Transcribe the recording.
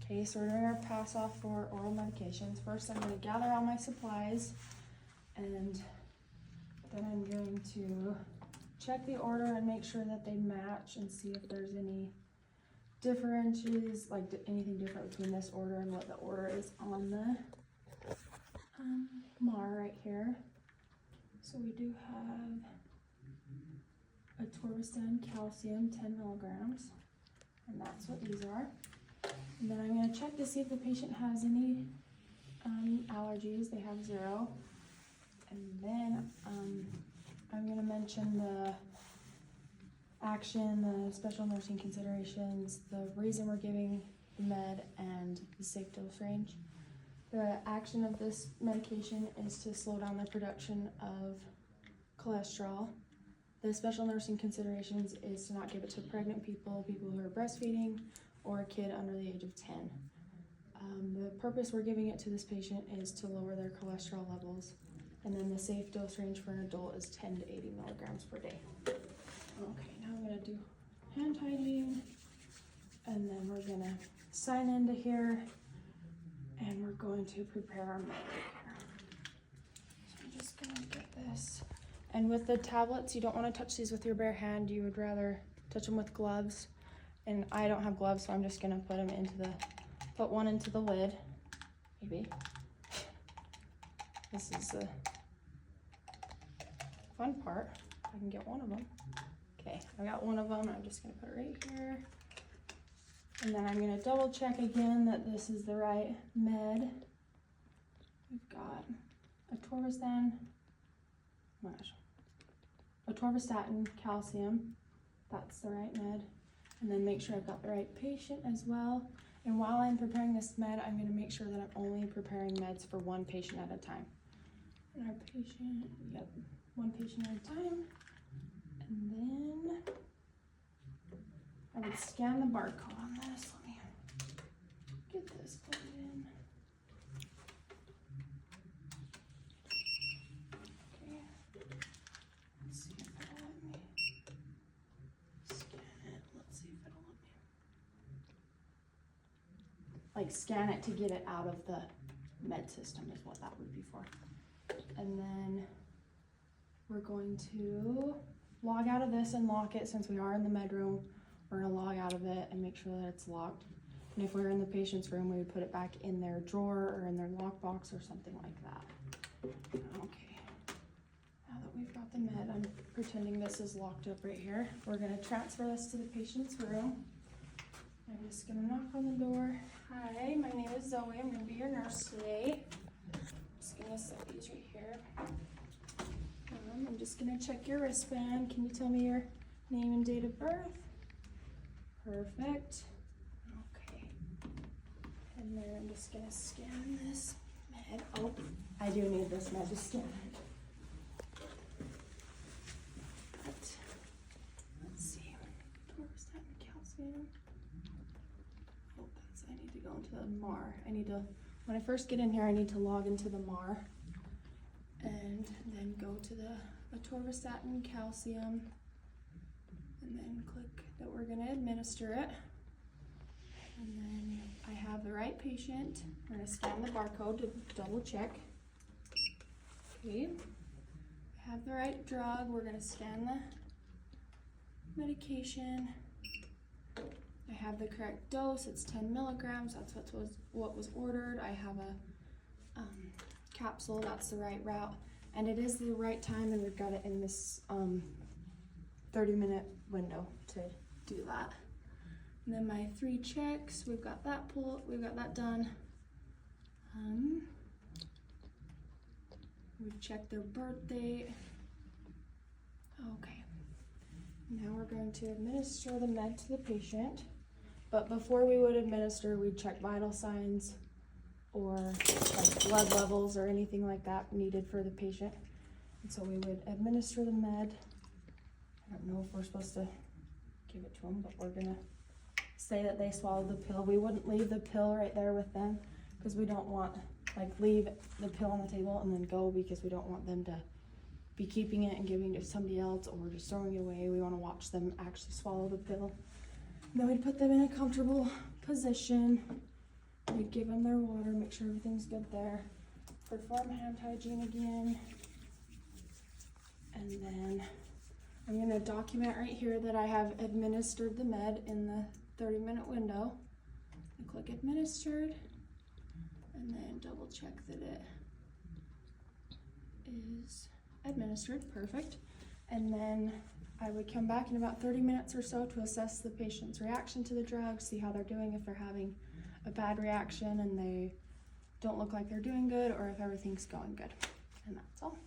Okay, so we're doing our pass off for oral medications. First, I'm going to gather all my supplies, and then I'm going to check the order and make sure that they match and see if there's any differences, like anything different between this order and what the order is on the MAR right here. So we do have atorvastatin calcium 10 milligrams, and that's what these are. And then I'm going to check to see if the patient has any allergies. They have 0. And then I'm going to mention the action, the special nursing considerations, the reason we're giving the med, and the safe dose range. The action of this medication is to slow down the production of cholesterol. The special nursing considerations is to not give it to pregnant people, people who are breastfeeding, or a kid under the age of 10. The purpose we're giving it to this patient is to lower their cholesterol levels. And then the safe dose range for an adult is 10 to 80 milligrams per day. Okay, now I'm gonna do hand hygiene, and then we're gonna sign into here, and we're going to prepare our med here. So I'm just gonna get this. And with the tablets, you don't wanna touch these with your bare hand. You would rather touch them with gloves. And I don't have gloves, so I'm just gonna put one into the lid, maybe. This is the fun part. I can get one of them. Okay, I got one of them. I'm just gonna put it right here. And then I'm gonna double check again that this is the right med. We've got atorvastatin calcium. That's the right med. And then make sure I've got the right patient as well. And while I'm preparing this med, I'm going to make sure that I'm only preparing meds for one patient at a time. And our patient, yep, one patient at a time. And then I would scan the barcode on this. Let me get this plugged in. Okay. Let's see if it'll let me scan it. Let's see if it'll let me. Like scan it to get it out of the med system is what that would be for. And then we're going to log out of this and lock it. Since we are in the med room, we're gonna log out of it and make sure that it's locked. And if we're in the patient's room, we would put it back in their drawer or in their lockbox or something like that. Okay, now that we've got the med, I'm pretending this is locked up right here. We're gonna transfer this to the patient's room. I'm just gonna knock on the door. Hi, my name is Zoe. I'm gonna be your nurse today. Just gonna set these right here. I'm just gonna check your wristband. Can you tell me your name and date of birth? Perfect. Okay. And then I'm just gonna scan this med. Oh, I do need this med to scan it. But let's see. Atorvastatin calcium. Oh, I need to go into the MAR. When I first get in here, I need to log into the MAR. And then go to the atorvastatin calcium, and then click that we're going to administer it. And then I have the right patient. We're going to scan the barcode to double check. Okay, I have the right drug. We're going to scan the medication. I have the correct dose. It's 10 milligrams. That's what was ordered. I have a capsule. That's the right route, and it is the right time, and we've got it in this 30-minute window to do that. And then my 3 checks, we've got that done. We've checked their birth date. Okay, now we're going to administer the med to the patient, but before we would administer, we'd check vital signs or like blood levels or anything like that needed for the patient. And so we would administer the med. I don't know if we're supposed to give it to them, but we're gonna say that they swallowed the pill. We wouldn't leave the pill right there with them because we don't want, like, leave the pill on the table and then go, because we don't want them to be keeping it and giving it to somebody else or just throwing it away. We want to watch them actually swallow the pill. And then we'd put them in a comfortable position. we'd give them their water, make sure everything's good there. Perform hand hygiene again. And then I'm gonna document right here that I have administered the med in the 30-minute window. I click administered, and then double check that it is administered, perfect. And then I would come back in about 30 minutes or so to assess the patient's reaction to the drug, see how they're doing, if they're having a bad reaction and they don't look like they're doing good, or if everything's going good. And that's all.